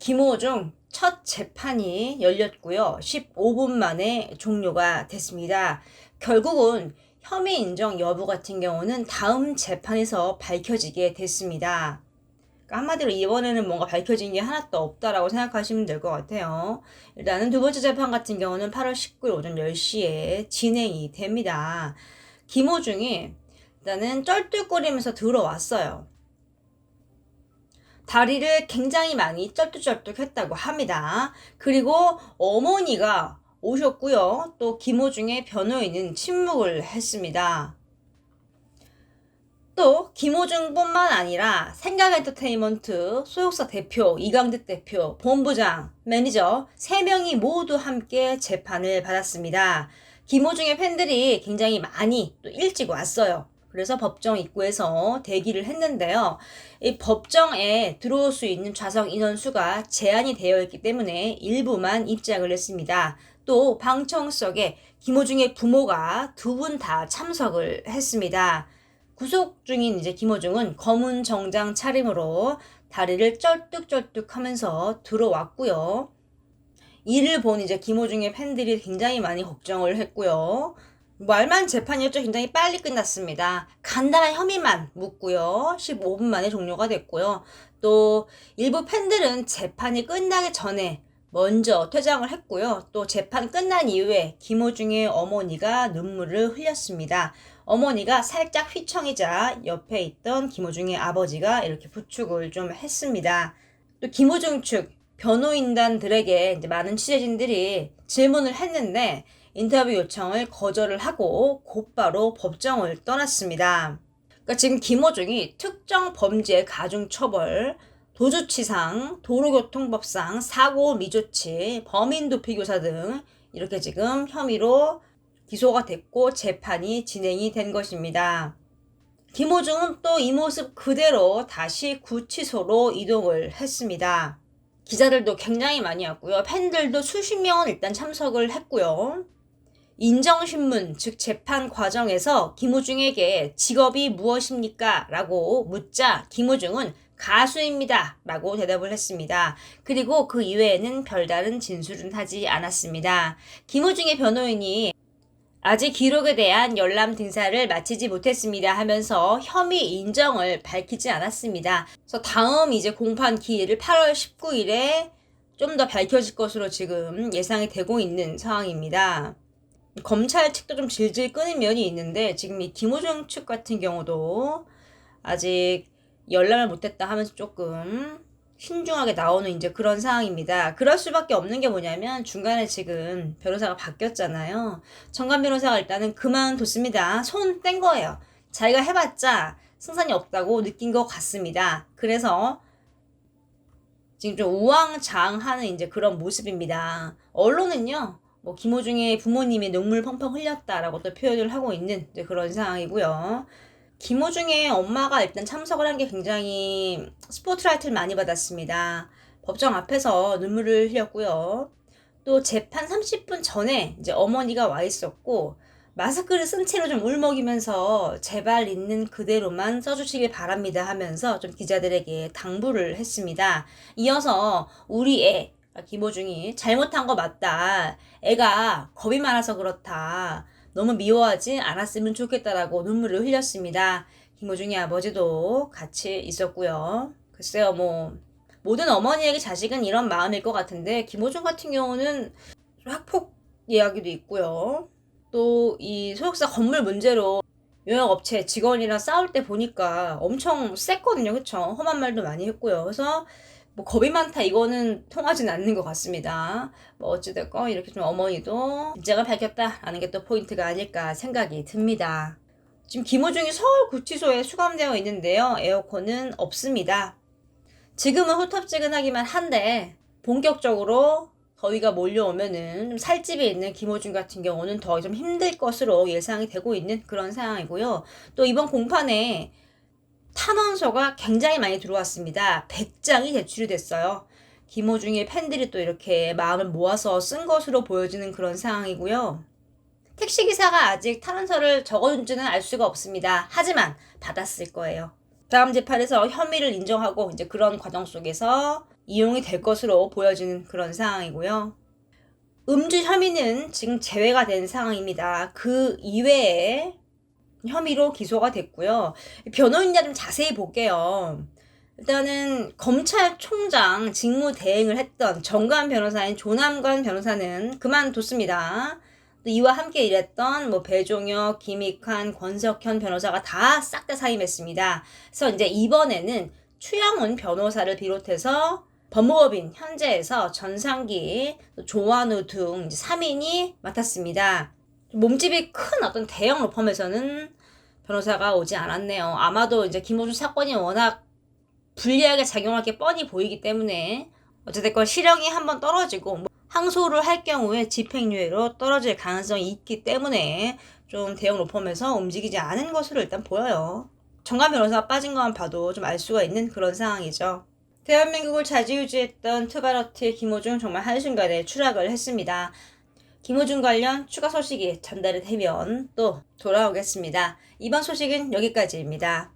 김호중 첫 재판이 열렸고요. 15분 만에 종료가 됐습니다. 결국은 혐의 인정 여부 같은 경우는 다음 재판에서 밝혀지게 됐습니다. 그러니까 한마디로 이번에는 뭔가 밝혀진 게 하나도 없다라고 생각하시면 될 것 같아요. 일단은 두 번째 재판 같은 경우는 8월 19일 오전 10시에 진행이 됩니다. 김호중이 일단은 쩔뚝거리면서 들어왔어요. 다리를 굉장히 많이 쩔뚝쩔뚝했다고 합니다. 그리고 어머니가 오셨고요. 또 김호중의 변호인은 침묵을 했습니다. 또 김호중뿐만 아니라 생각엔터테인먼트 소속사 대표, 이강득 대표, 본부장, 매니저 3명이 모두 함께 재판을 받았습니다. 김호중의 팬들이 굉장히 많이 또 일찍 왔어요. 그래서 법정 입구에서 대기를 했는데요. 이 법정에 들어올 수 있는 좌석 인원수가 제한이 되어 있기 때문에 일부만 입장을 했습니다. 또 방청석에 김호중의 부모가 2분 다 참석을 했습니다. 구속 중인 이제 김호중은 검은 정장 차림으로 다리를 쩔뚝쩔뚝 하면서 들어왔고요. 이를 본 이제 김호중의 팬들이 굉장히 많이 걱정을 했고요. 말만 재판이었죠. 굉장히 빨리 끝났습니다. 간단한 혐의만 묻고요. 15분 만에 종료가 됐고요. 또 일부 팬들은 재판이 끝나기 전에 먼저 퇴장을 했고요. 또 재판 끝난 이후에 김호중의 어머니가 눈물을 흘렸습니다. 어머니가 살짝 휘청이자 옆에 있던 김호중의 아버지가 이렇게 부축을 좀 했습니다. 또 김호중 측 변호인단들에게 이제 많은 취재진들이 질문을 했는데 인터뷰 요청을 거절을 하고 곧바로 법정을 떠났습니다. 그러니까 지금 김호중이 특정 범죄 가중처벌, 도주치상, 도로교통법상, 사고 미조치, 범인도피교사 등 이렇게 지금 혐의로 기소가 됐고 재판이 진행이 된 것입니다. 김호중은 또 이 모습 그대로 다시 구치소로 이동을 했습니다. 기자들도 굉장히 많이 왔고요. 팬들도 수십 명은 일단 참석을 했고요. 인정신문, 즉 재판 과정에서 김호중에게 직업이 무엇입니까? 라고 묻자 김호중은 가수입니다. 라고 대답을 했습니다. 그리고 그 이외에는 별다른 진술은 하지 않았습니다. 김호중의 변호인이 아직 기록에 대한 열람 등사를 마치지 못했습니다 하면서 혐의 인정을 밝히지 않았습니다. 그래서 다음 이제 공판 기일을 8월 19일에 좀 더 밝혀질 것으로 지금 예상이 되고 있는 상황입니다. 검찰 측도 좀 질질 끄는 면이 있는데 지금 이 김호중 측 같은 경우도 아직 열람을 못했다 하면서 조금 신중하게 나오는 이제 그런 상황입니다. 그럴 수밖에 없는 게 뭐냐면 중간에 지금 변호사가 바뀌었잖아요. 정관 변호사가 일단은 그만뒀습니다. 손 뗀 거예요. 자기가 해봤자 승산이 없다고 느낀 것 같습니다. 그래서 지금 좀 우왕좌왕하는 이제 그런 모습입니다. 언론은요, 뭐 김호중의 부모님이 눈물 펑펑 흘렸다라고 또 표현을 하고 있는 이제 그런 상황이고요. 김호중의 엄마가 일단 참석을 한 게 굉장히 스포트라이트를 많이 받았습니다. 법정 앞에서 눈물을 흘렸고요. 또 재판 30분 전에 이제 어머니가 와 있었고 마스크를 쓴 채로 좀 울먹이면서 제발 있는 그대로만 써주시길 바랍니다 하면서 좀 기자들에게 당부를 했습니다. 이어서 우리 애 김호중이 잘못한 거 맞다. 애가 겁이 많아서 그렇다. 너무 미워하지 않았으면 좋겠다라고 눈물을 흘렸습니다. 김호중의 아버지도 같이 있었고요. 글쎄요, 뭐 모든 어머니에게 자식은 이런 마음일 것 같은데 김호중 같은 경우는 학폭 이야기도 있고요. 또 이 소속사 건물 문제로 용역업체 직원이랑 싸울 때 보니까 엄청 셌거든요. 그쵸? 험한 말도 많이 했고요. 그래서 뭐 겁이 많다 이거는 통하진 않는 것 같습니다. 뭐 어찌됐건 이렇게 좀 어머니도 진짜가 밝혔다라는 게 또 포인트가 아닐까 생각이 듭니다. 지금 김호중이 서울구치소에 수감되어 있는데요. 에어컨은 없습니다. 지금은 후텁지근하기만 한데 본격적으로 더위가 몰려오면은 좀 살집에 있는 김호중 같은 경우는 더 좀 힘들 것으로 예상이 되고 있는 그런 상황이고요. 또 이번 공판에 탄원서가 굉장히 많이 들어왔습니다. 100장이 제출이 됐어요. 김호중의 팬들이 또 이렇게 마음을 모아서 쓴 것으로 보여지는 그런 상황이고요. 택시기사가 아직 탄원서를 적어준지는 알 수가 없습니다. 하지만 받았을 거예요. 다음 재판에서 혐의를 인정하고 이제 그런 과정 속에서 이용이 될 것으로 보여지는 그런 상황이고요. 음주 혐의는 지금 제외가 된 상황입니다. 그 이외에 혐의로 기소가 됐고요. 변호인자 좀 자세히 볼게요. 일단은 검찰총장 직무대행을 했던 정관 변호사인 조남관 변호사는 그만뒀습니다. 또 이와 함께 일했던 배종혁, 김익환, 권석현 변호사가 다 싹 다 사임했습니다. 그래서 이제 이번에는 추양훈 변호사를 비롯해서 법무법인 현재에서 전상기, 조완우 등 3인이 맡았습니다. 몸집이 큰 어떤 대형 로펌에서는 변호사가 오지 않았네요. 아마도 이제 김호준 사건이 워낙 불리하게 작용할 게 뻔히 보이기 때문에 어쨌든 실형이 한번 떨어지고 항소를 할 경우에 집행유예로 떨어질 가능성이 있기 때문에 좀 대형 로펌에서 움직이지 않은 것으로 일단 보여요. 정관 변호사가 빠진 것만 봐도 좀 알 수가 있는 그런 상황이죠. 대한민국을 좌지우지했던 트바로티의 김호중 정말 한순간에 추락을 했습니다. 김호중 관련 추가 소식이 전달이 되면 또 돌아오겠습니다. 이번 소식은 여기까지입니다.